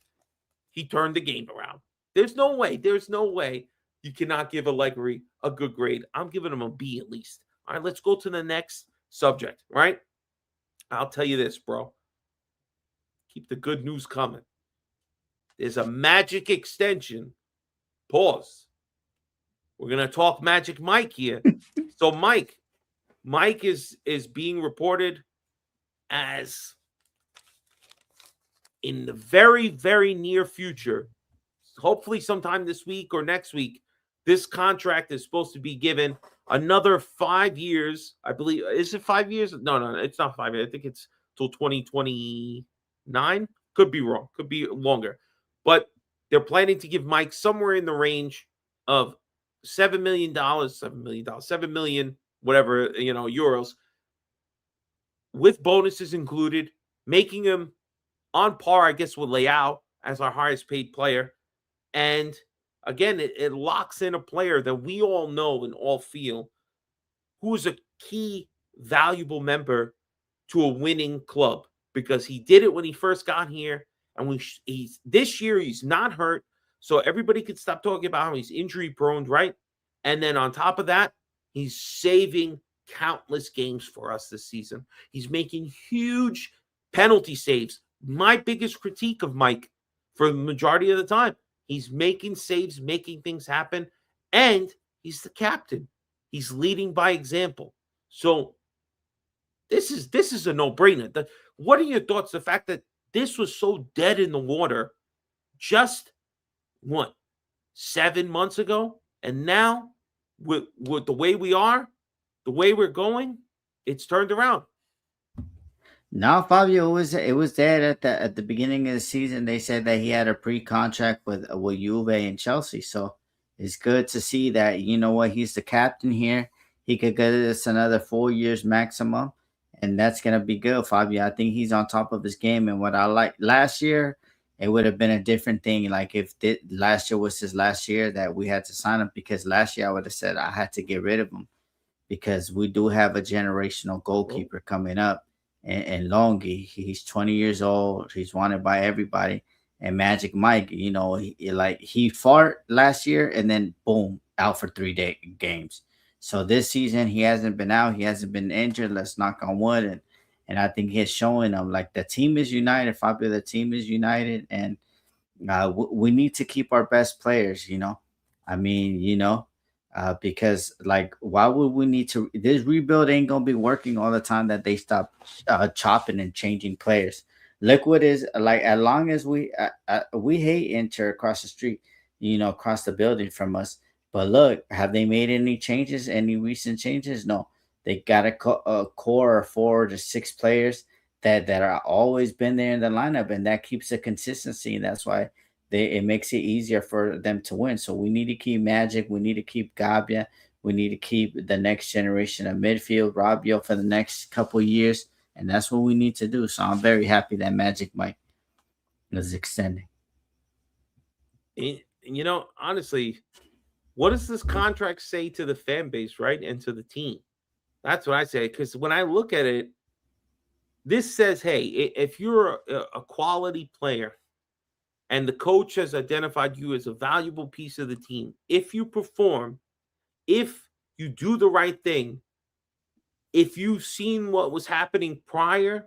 He turned the game around. There's no way you cannot give Allegri a good grade. I'm giving him a B at least. All right, let's go to the next subject, right? I'll tell you this, bro. Keep the good news coming. There's a Magic extension. Pause. We're going to talk Magic Mike here. So Mike is being reported as in the very, very near future, hopefully sometime this week or next week, this contract is supposed to be given another 5 years. I believe. Is it 5 years? No, it's not 5 years. I think it's till 2029. Could be wrong. Could be longer. but they're planning to give Mike somewhere in the range of $7 million, whatever, euros, with bonuses included, making him on par, I guess, with Leao as our highest paid player. And again, it locks in a player that we all know and all feel who is a key, valuable member to a winning club, because he did it when he first got here. And he's this year, he's not hurt. So everybody could stop talking about how he's injury prone, right? And then on top of that, he's saving countless games for us this season. He's making huge penalty saves. My biggest critique of Mike for the majority of the time, he's making saves, making things happen, and he's the captain. He's leading by example. So this is a no-brainer. What are your thoughts? The fact that this was so dead in the water just, 7 months ago? And now, with the way we are, the way we're going, it's turned around. No, Fabio, it was dead at the beginning of the season. They said that he had a pre-contract with Juve and Chelsea. So it's good to see that, you know what, he's the captain here. He could get us another 4 years maximum, and that's gonna be good, Fabio. I think he's on top of his game. And what I like last year, it would have been a different thing. Like if last year was his last year that we had to sign him, because last year I would have said I had to get rid of him, because we do have a generational goalkeeper coming up. And Longy, he's 20 years old. He's wanted by everybody. And Magic Mike, he fought last year and then boom, out for 3 games. So this season he hasn't been out. He hasn't been injured. Let's knock on wood. And I think he's showing them like the team is united. Fabio, the team is united, and we need to keep our best players. I mean, because like, why would we need to? This rebuild ain't gonna be working all the time that they stop chopping and changing players. Look what is like. As long as we hate Inter across the street, across the building from us. But look, have they made any changes? Any recent changes? No. They got a core of 4 to 6 players that are always been there in the lineup, and that keeps the consistency. That's why it makes it easier for them to win. So we need to keep Magic. We need to keep Gabia. We need to keep the next generation of midfield, Rabiot, for the next couple of years. And that's what we need to do. So I'm very happy that Magic Mike is extending. Honestly, what does this contract say to the fan base, right? And to the team? That's what I say. Because when I look at it, this says, hey, if you're a quality player and the coach has identified you as a valuable piece of the team, if you perform, if you do the right thing, if you've seen what was happening prior,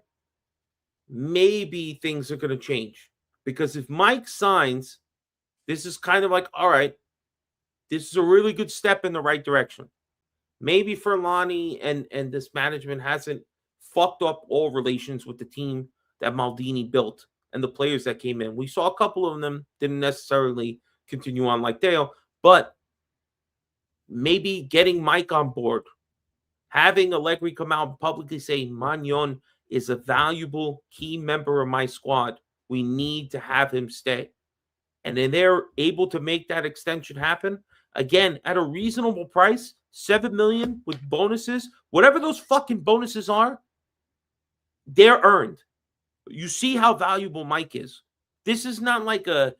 maybe things are going to change. Because if Mike signs, this is kind of like, all right, this is a really good step in the right direction. Maybe Furlani and this management hasn't fucked up all relations with the team that Maldini built and the players that came in. We saw a couple of them didn't necessarily continue on like Dale, but maybe getting Mike on board, having Allegri come out and publicly say Magnon is a valuable key member of my squad. We need to have him stay. And then they're able to make that extension happen. Again, at a reasonable price, $7 million with bonuses, whatever those fucking bonuses are, they're earned. You see how valuable Mike is. This is not like a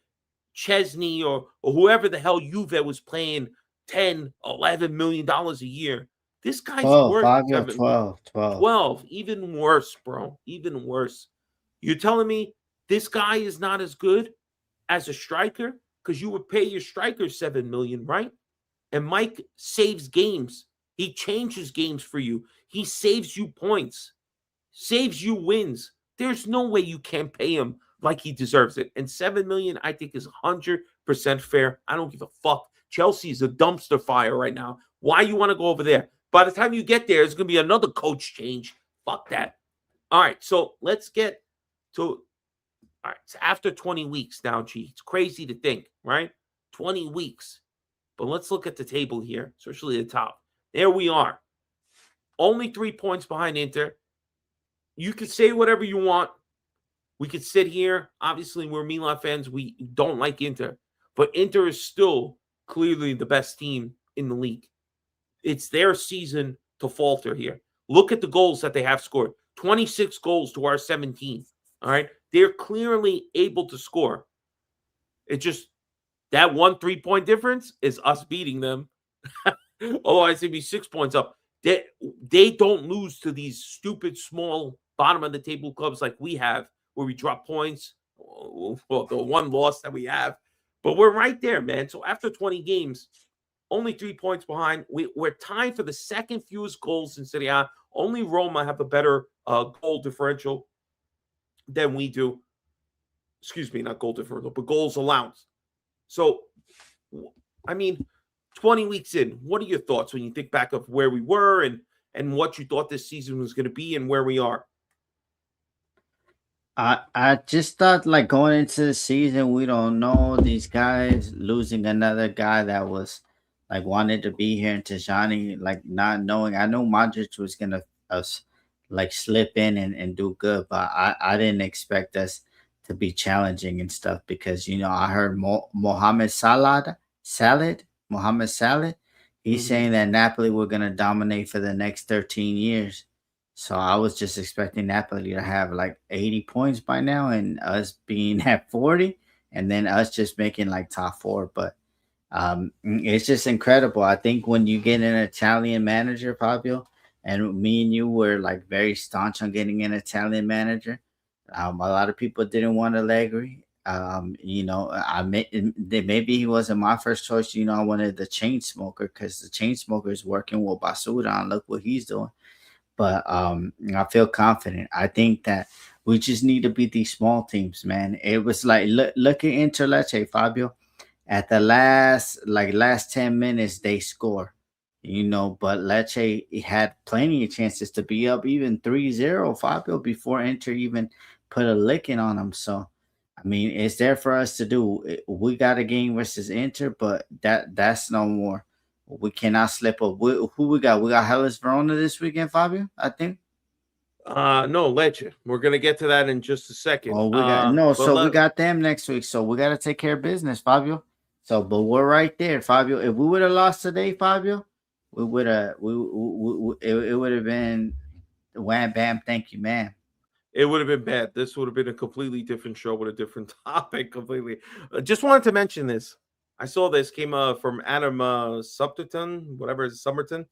Chesney or whoever the hell Juve was playing $10, $11 million a year. This guy's 12, worth Fabio, 12. 12. Even worse, bro. Even worse. You're telling me this guy is not as good as a striker? Because you would pay your striker $7 million, right? And Mike saves games. He changes games for you. He saves you points, saves you wins. There's no way you can't pay him like he deserves it. And $7 million, I think, is 100% fair. I don't give a fuck. Chelsea is a dumpster fire right now. Why you want to go over there? By the time you get there, it's going to be another coach change. Fuck that. All right, so let's get to... All right, it's after 20 weeks now, G. It's crazy to think, right? 20 weeks. But let's look at the table here, especially the top. There we are. Only 3 points behind Inter. You can say whatever you want. We could sit here. Obviously, we're Milan fans. We don't like Inter. But Inter is still clearly the best team in the league. It's their season to falter here. Look at the goals that they have scored. 26 goals to our 17. All right. They're clearly able to score. It just, that 1 3-point difference is us beating them. Otherwise, they'd be 6 points up. They don't lose to these stupid, small, bottom of the table clubs like we have, where we drop points. Well, the one loss that we have. But we're right there, man. So after 20 games, only 3 points behind. We're tied for the second fewest goals in Serie A. Only Roma have a better goal differential than we do. Excuse me, not goal differential, but goals allowance. So, I mean, 20 weeks in, what are your thoughts when you think back of where we were and what you thought this season was going to be and where we are? I just thought like going into the season, we don't know these guys losing another guy that was like wanted to be here in Tijani, like not knowing. I know Modric was gonna like slip in and do good, but I didn't expect us to be challenging and stuff because I heard Mohamed Mohamed Salad, he's saying that Napoli were gonna dominate for the next 13 years. So I was just expecting Napoli to have like 80 points by now and us being at 40 and then us just making like top four. But it's just incredible. I think when you get an Italian manager, Fabio, and me and you were like very staunch on getting an Italian manager. A lot of people didn't want Allegri. Maybe he wasn't my first choice. I wanted the chain smoker because the chain smoker is working with Basura and look what he's doing. But I feel confident. I think that we just need to beat these small teams, man. It was like look at Inter Lecce, Fabio. At the last 10 minutes, they score. But Lecce had plenty of chances to be up even 3-0, Fabio, before Inter even put a licking on them. So I mean, it's there for us to do. We got a game versus Inter, but that's no more. We cannot slip up. Who we got? We got Hellas Verona this weekend, Fabio, I think. No, Lecce. We're gonna get to that in just a second. Oh, we got them next week. So we got to take care of business, Fabio. So, but we're right there, Fabio. If we would have lost today, Fabio, we would have. It would have been wham bam. Thank you, man. It would have been bad. This would have been a completely different show with a different topic. Completely. Just wanted to mention this. I saw this came from Adam Summerton, whatever is Summerton.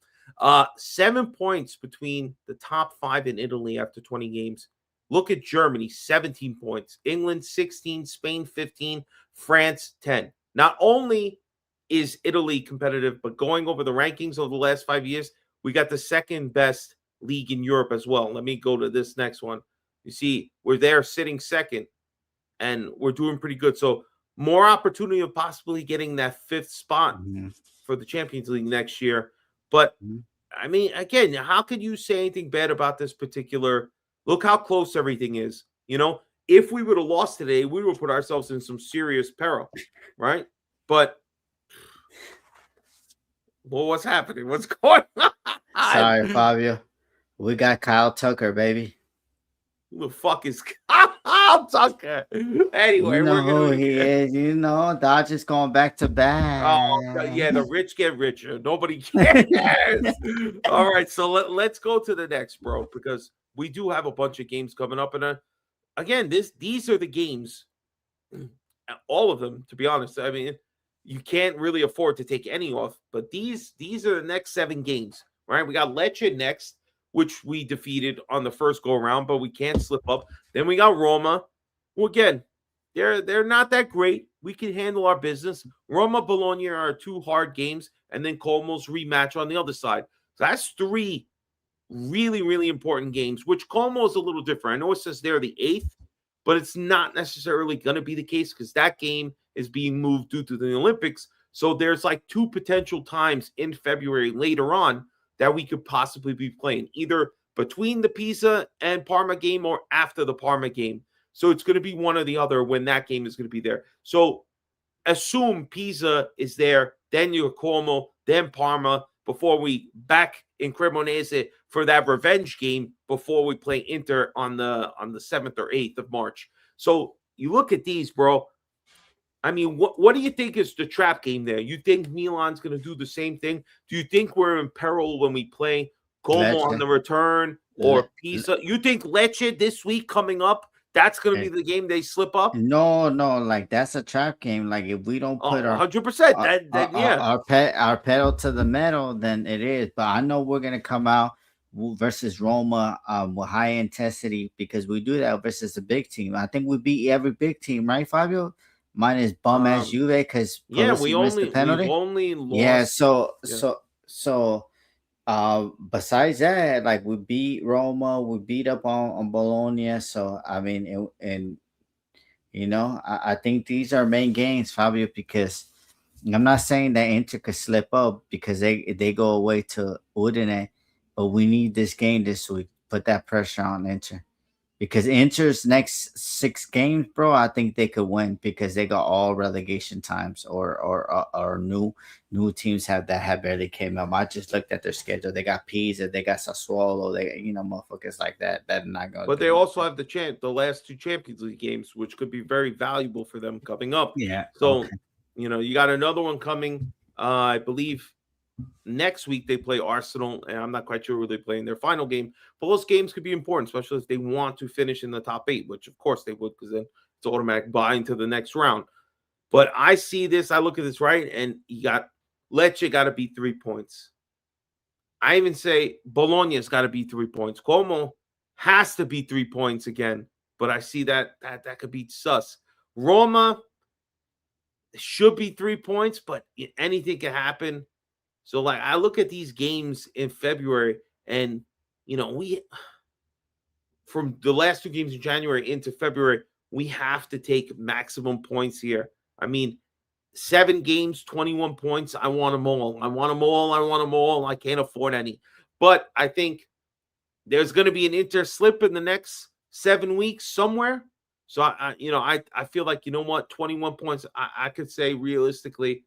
7 points between the top 5 in Italy after 20 games. Look at Germany, 17 points. England, 16. Spain, 15. France, 10. Not only is Italy competitive, but going over the rankings over the last 5 years, we got the second best league in Europe as well. Let me go to this next one. You see, we're there sitting second, and we're doing pretty good. So more opportunity of possibly getting that 5th spot for the Champions League next year. But, I mean, again, how could you say anything bad about this particular – look how close everything is. If we would have lost today, we would put ourselves in some serious peril, right? But, well, what's happening? What's going on? Sorry, Fabio. We got Kyle Tucker, baby. Who the fuck is Kyle Tucker? Anyway, we're going who he is. Dodgers going back to back. Oh, yeah, the rich get richer. Nobody cares. All right, so let's go to the next, bro, because we do have a bunch of games coming up. And again, these are the games, all of them, to be honest. I mean, you can't really afford to take any off, but these are the next 7 games, right? We got Lecce next, which we defeated on the first go around, but we can't slip up. Then we got Roma. Well, again, they're not that great. We can handle our business. Roma, Bologna are 2 hard games, and then Como's rematch on the other side. So that's 3 really, really important games, which Como is a little different. I know it says they're the 8th, but it's not necessarily going to be the case because that game is being moved due to the Olympics. So there's like 2 potential times in February later on that we could possibly be playing, either between the Pisa and Parma game or after the Parma game. So it's going to be one or the other when that game is going to be there. So assume Pisa is there, then you're Como, then Parma, before we back in Cremonese for that revenge game before we play Inter on the 7th or 8th of March. So you look at these, bro. I mean, what do you think is the trap game there? You think Milan's going to do the same thing? Do you think we're in peril when we play Como on Lecce. the return or Pisa? You think Lecce this week coming up, that's going to be the game they slip up? No, like that's a trap game. Like if we don't put 100%. Yeah. our pedal to the metal, then it is. But I know we're gonna come out versus Roma with high intensity because we do that versus a big team. I think we beat every big team, right, Fabio? Minus bum ass Juve because we've only lost. Yeah, so besides that, like we beat Roma, we beat up on Bologna. So I mean, and you know, I think these are main games, Fabio, because I'm not saying that Inter could slip up because they go away to Udine, but we need this game this week. Put that pressure on Inter. Because Inter's next 6 games, bro, I think they could win because they got all relegation times or new teams have barely came up. I just looked at their schedule. They got Pisa, they got Sassuolo, they motherfuckers like that are not going. But they also have the last 2 Champions League games, which could be very valuable for them coming up. Yeah. So you got another one coming. I believe next week they play Arsenal, and I'm not quite sure who they play in their final game. But those games could be important, especially if they want to finish in the top 8, which of course they would, because then it's automatic buy into the next round. But I see this, I look at this, right, and you got Lecce got to be 3 points. I even say Bologna's got to be 3 points. Como has to be 3 points again, but I see that could be sus. Roma should be 3 points, but anything can happen. So, like, I look at these games in February, and, we, from the last 2 games in January into February, we have to take maximum points here. I mean, 7 games, 21 points. I want them all. I can't afford any. But I think there's going to be an Inter slip in the next 7 weeks somewhere. So, I feel like, 21 points, I could say realistically,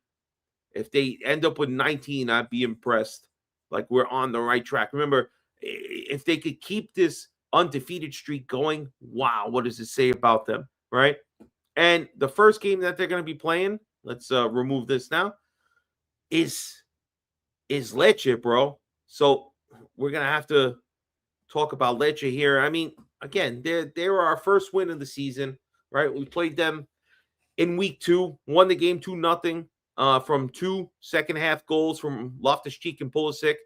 if they end up with 19, I'd be impressed. Like, we're on the right track. Remember, if they could keep this undefeated streak going, wow, what does it say about them, right? And the first game that they're going to be playing, let's remove this now, is Lecce, bro. So we're going to have to talk about Lecce here. I mean, again, they were our first win of the season, right? We played them in week 2, won the game 2-0. From 2 second-half goals from Loftus-Cheek and Pulisic.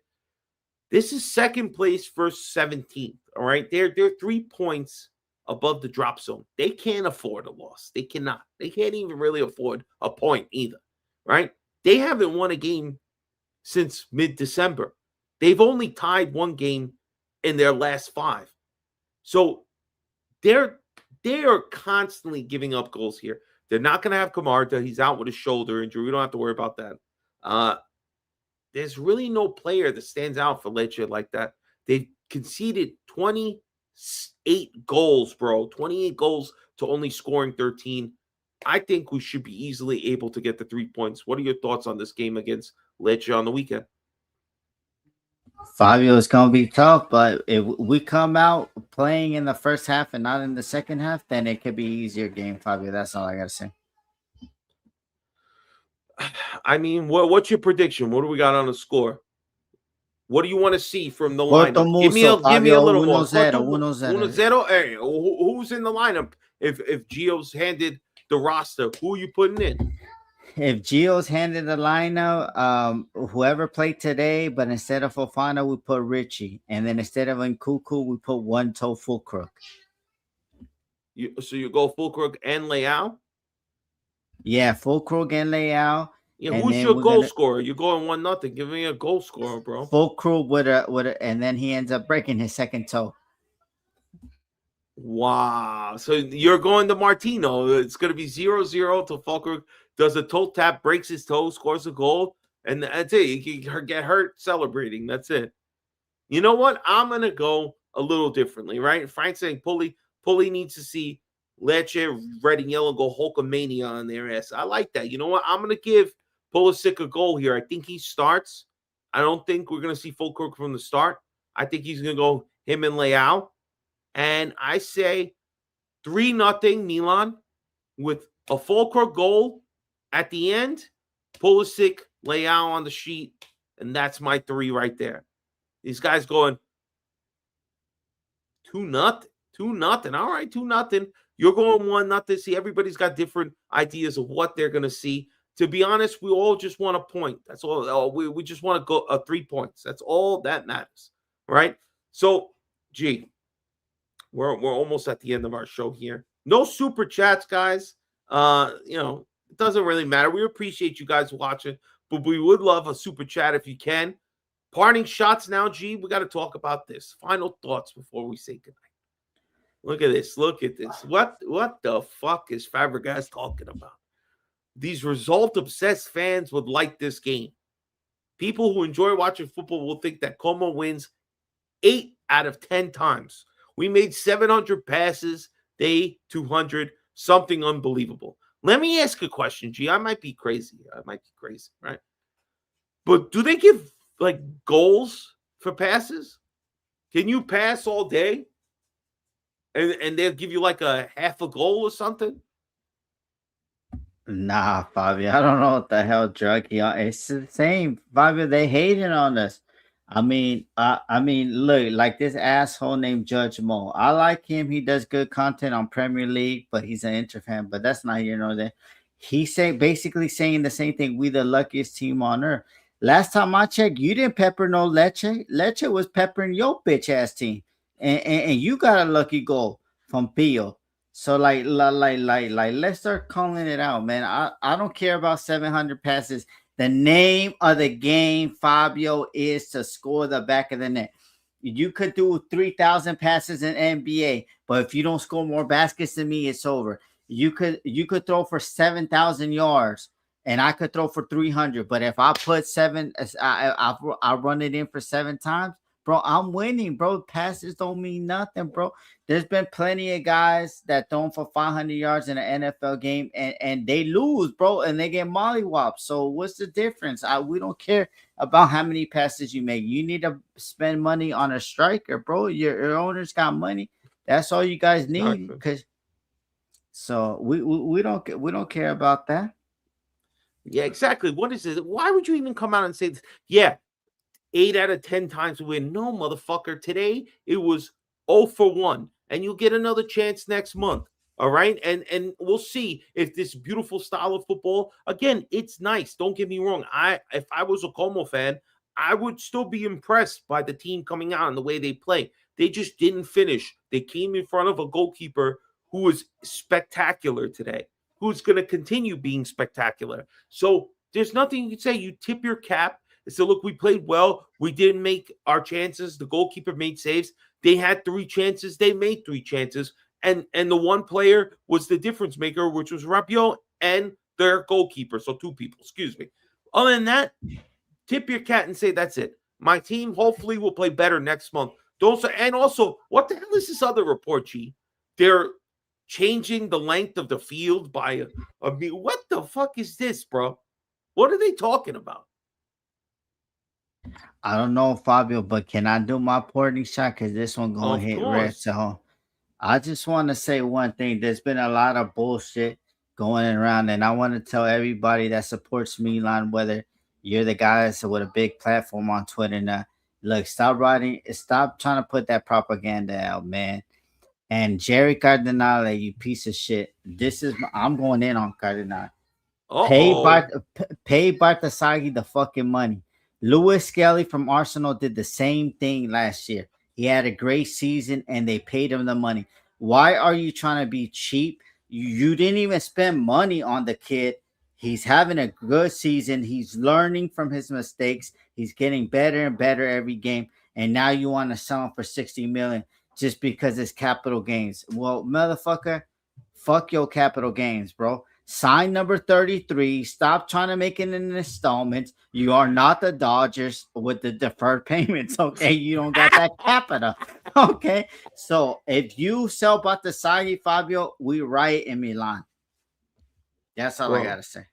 This is second place versus 17th, all right? They're 3 points above the drop zone. They can't afford a loss. They cannot. They can't even really afford a point either, right? They haven't won a game since mid-December. They've only tied 1 game in their last 5. So they are constantly giving up goals here. They're not going to have Camarda. He's out with a shoulder injury. We don't have to worry about that. There's really no player that stands out for Lecce like that. They've conceded 28 goals, bro. 28 goals to only scoring 13. I think we should be easily able to get the 3 points. What are your thoughts on this game against Lecce on the weekend? Fabio, is going to be tough, but if we come out playing in the first half and not in the second half, then it could be easier game, Fabio. That's all I got to say. I mean, what's your prediction? What do we got on the score? What do you want to see from the lineup? Give me a little more. 1-0. Hey, who's in the lineup? If Gio's handed the roster, who are you putting in? If Gio's handed the lineup, whoever played today, but instead of Fofana, we put Richie. And then instead of Nkuku, we put one-toe Fulkrug. So you go Fulkrug and Leao? Yeah, Fulkrug and Leao. Yeah, who's your goal scorer? You're going 1-0. Give me a goal scorer, bro. Fulkrug with a, and then he ends up breaking his second toe. Wow. So you're going to Martino. It's going to be 0-0 till Fulkrug does a toe tap, breaks his toe, scores a goal, and that's it. You can get hurt celebrating. That's it. You know what? I'm going to go a little differently, right? Frank's saying Pulley needs to see Lecce, red and yellow, go Hulkamania on their ass. I like that. You know what? I'm going to give Pulisic a goal here. I think he starts. I don't think we're going to see Fulkrug from the start. I think he's going to go him and Leao. And I say 3-0 Milan with a full court goal at the end. Pulisic, Leao on the sheet, and that's my 3 right there. These guys going 2-0, 2-0. All right, 2-0. You're going 1-0. See, everybody's got different ideas of what they're going to see. To be honest, we all just want a point. That's all. We just want to go 3 points. That's all that matters, right? So, we're almost at the end of our show here. No super chats, guys. It doesn't really matter. We appreciate you guys watching, but we would love a super chat if you can. Parting shots now, G. We got to talk about this. Final thoughts before we say goodnight. Look at this. Look at this. What the fuck is Fabregas talking about? These result-obsessed fans would like this game. People who enjoy watching football will think that Como wins 8 out of 10 times. We made 700 passes. They 200. Something unbelievable. Let me ask a question, G. I might be crazy. Right? But do they give, goals for passes? Can you pass all day? And they'll give you, a half a goal or something? Nah, Fabio, I don't know what the hell drug he on. It's the same, Fabio. They hating on us. I mean, look, like this asshole named Judge Mo. I like him. He does good content on Premier League, but he's an Inter fan. But that's not here nor there. He's basically saying the same thing. We the luckiest team on earth. Last time I checked, you didn't pepper no Leche. Leche was peppering your bitch ass team, and you got a lucky goal from Pio. So let's start calling it out, man. I don't care about 700 passes. The name of the game, Fabio, is to score the back of the net. You could do 3,000 passes in NBA, but if you don't score more baskets than me, it's over. You could throw for 7,000 yards, and I could throw for 300. But if I put I run it in for 7 times, bro, I'm winning, bro. Passes don't mean nothing, bro. There's been plenty of guys that throw for 500 yards in an NFL game and they lose, bro, and they get mollywopped. So what's the difference? We don't care about how many passes you make. You need to spend money on a striker, bro. Your owners got money. That's all you guys need. So we don't care about that. Yeah, exactly. What is it? Why would you even come out and say, yeah, 8 out of 10 times we win? No, motherfucker. Today it was 0 for 1, and you'll get another chance next month. All right, and we'll see if this beautiful style of football. Again, it's nice. Don't get me wrong. If I was a Como fan, I would still be impressed by the team coming out and the way they play. They just didn't finish. They came in front of a goalkeeper who was spectacular today, who's going to continue being spectacular. So there's nothing you can say. You tip your cap and say, look, we played well. We didn't make our chances. The goalkeeper made saves. They had 3 chances. They made 3 chances. And the one player was the difference maker, which was Rabiot and their goalkeeper. So 2 people, excuse me. Other than that, tip your cat and say, that's it. My team hopefully will play better next month. Don't say, and also, what the hell is this other report, G? They're changing the length of the field by a meter. What the fuck is this, bro? What are they talking about? I don't know, Fabio, but can I do my porting shot? Because this one going to hit red. So I just want to say one thing. There's been a lot of bullshit going around, and I want to tell everybody that supports Milan, whether you're the guys with a big platform on Twitter now, look, stop trying to put that propaganda out, man. And Jerry Cardinale, you piece of shit. I'm going in on Cardinale. Pay Bartasagi the fucking money. Lewis Skelly from Arsenal did the same thing last year. He had a great season and they paid him the money. Why are you trying to be cheap? You didn't even spend money on the kid. He's having a good season. He's learning from his mistakes. He's getting better and better every game. And now you want to sell him for 60 million just because it's capital gains. Well, motherfucker, fuck your capital gains, bro. Sign number 33. Stop trying to make it in installments. You are not the Dodgers with the deferred payments, okay? You don't got that capital, okay? So if you sell Batasagi, Fabio, we riot in Milan. That's all I got to say.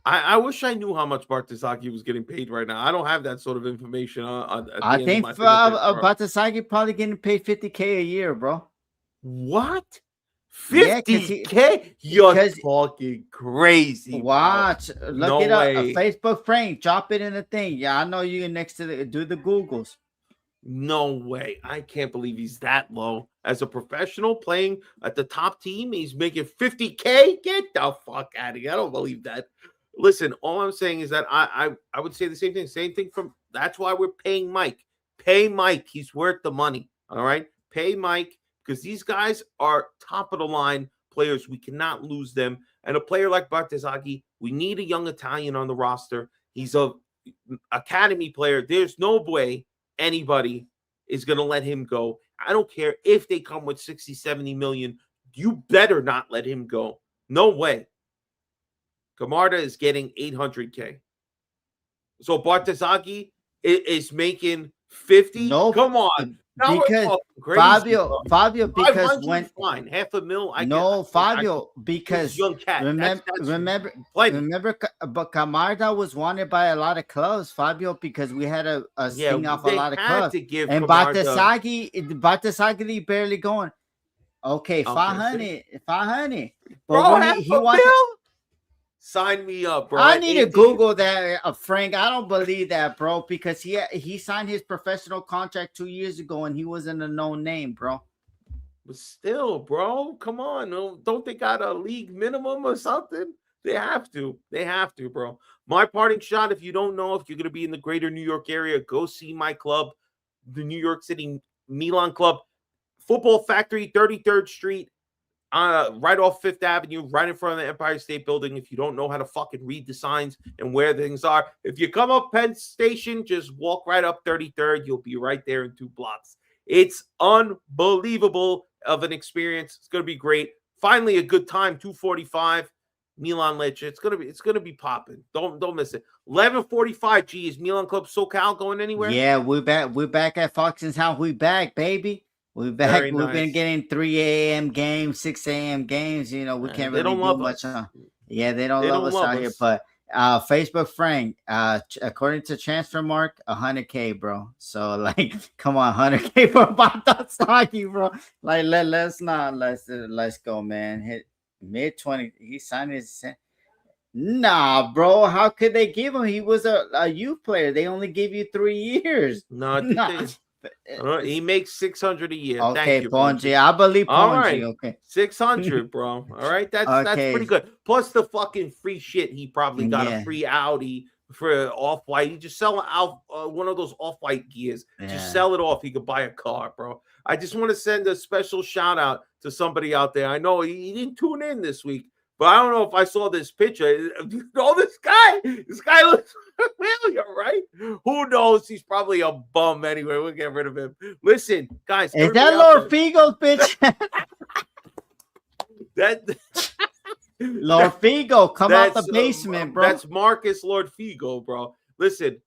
I wish I knew how much Bartasagi was getting paid right now. I don't have that sort of information. I think Batasagi probably getting paid $50K a year, bro. What? Yeah, 50K? You're 'cause talking crazy. watch, Bro. look No it up. A way. Facebook frame, drop it in the thing. Yeah, I know you next to do the Googles. No way. I can't believe he's that low. As a professional playing at the top team, he's making 50K? Get the fuck out of here. I don't believe that. Listen, all I'm saying is that I would say the same thing. Same thing from that's why we're paying Mike. Pay Mike. He's worth the money. All right. Pay Mike because these guys are top of the line players. We cannot lose them. And a player like Bartesaghi, we need a young Italian on the roster. He's a academy player. There's no way anybody is going to let him go. I don't care if they come with 60, 70 million. You better not let him go. No way. Camarda is getting 800K. So Bartesaghi is making 50. No, Come on. Now because we're crazy, Fabio, because when fine, $500,000. no, Fabio, because young cat. remember, plenty. but Camarda was wanted by a lot of clubs, Fabio, because we had a sting off a lot of clubs. To give and Bartesaghi barely going. Okay, 500. But bro, when he wants. Sign me up, bro. I need to Google that, Frank. I don't believe that, bro, because he signed his professional contract 2 years ago and he wasn't a known name, bro. But still, bro, come on. Don't they got a league minimum or something? They have to. They have to, bro. My parting shot, if you don't know, if you're going to be in the greater New York area, go see my club, the New York City Milan Club, Football Factory, 33rd Street. Right off Fifth Avenue, right in front of the Empire State Building. If you don't know how to fucking read the signs and where things are, if you come up Penn Station, just walk right up 33rd. You'll be right there in 2 blocks. It's unbelievable of an experience. It's gonna be great. Finally, a good time. 2:45, Milan Lecce. It's gonna be popping. Don't miss it. 11:45. G, is Milan Club SoCal going anywhere? Yeah, we're back at Fox's house. We back, baby. We're back. Very We've nice. been getting 3 a.m. games, 6 a.m. games. You know, we can't They really don't do love much. us. Yeah, they don't love us out here. But Facebook Frank, according to Transfer Mark, 100K, bro. So like, come on, 100K for Bartesaghi, bro. Like, let's go, man. Hit mid-20. He signed his. Nah, bro. How could they give him? He was a youth player. They only gave you 3 years. No, he makes 600 a year. Okay, thank you, Ponji. I believe Ponji. All right. Okay, 600, bro. All right, that's pretty good. Plus the fucking free shit. He probably got a free Audi for Off-White. He just sell out one of those Off-White gears. Just sell it off. He could buy a car, bro. I just want to send a special shout out to somebody out there. I know he didn't tune in this week, but I don't know if I saw this picture. You know this guy? This guy looks familiar, right? Who knows? He's probably a bum anyway. We'll get rid of him. Listen, guys. Is that Lord Figo's bitch? Lord Figo, come out the basement, bro. That's Marcus Lord Figo, bro. Listen,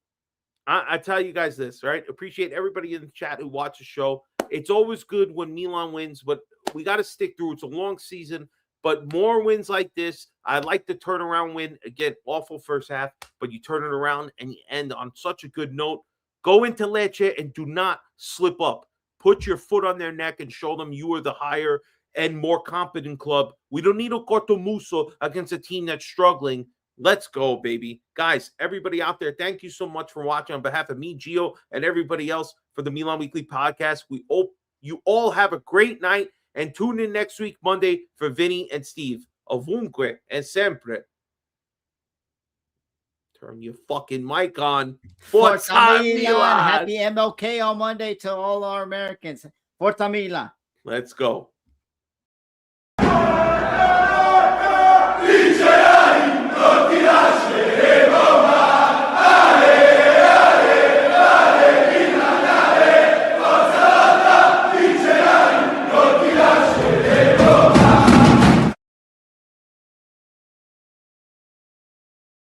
I tell you guys this, right? Appreciate everybody in the chat who watch the show. It's always good when Milan wins, but we got to stick through. It's a long season. But more wins like this, I like the turnaround win. Again, awful first half, but you turn it around and you end on such a good note. Go into Lecce and do not slip up. Put your foot on their neck and show them you are the higher and more competent club. We don't need a Cortomuso against a team that's struggling. Let's go, baby. Guys, everybody out there, thank you so much for watching on behalf of me, Gio, and everybody else for the Milan Weekly Podcast. We hope you all have a great night. And tune in next week, Monday, for Vinny and Steve. Ovunque and sempre. Turn your fucking mic on. Forza Milan. Happy MLK on Monday to all our Americans. Forza Milan. Let's go.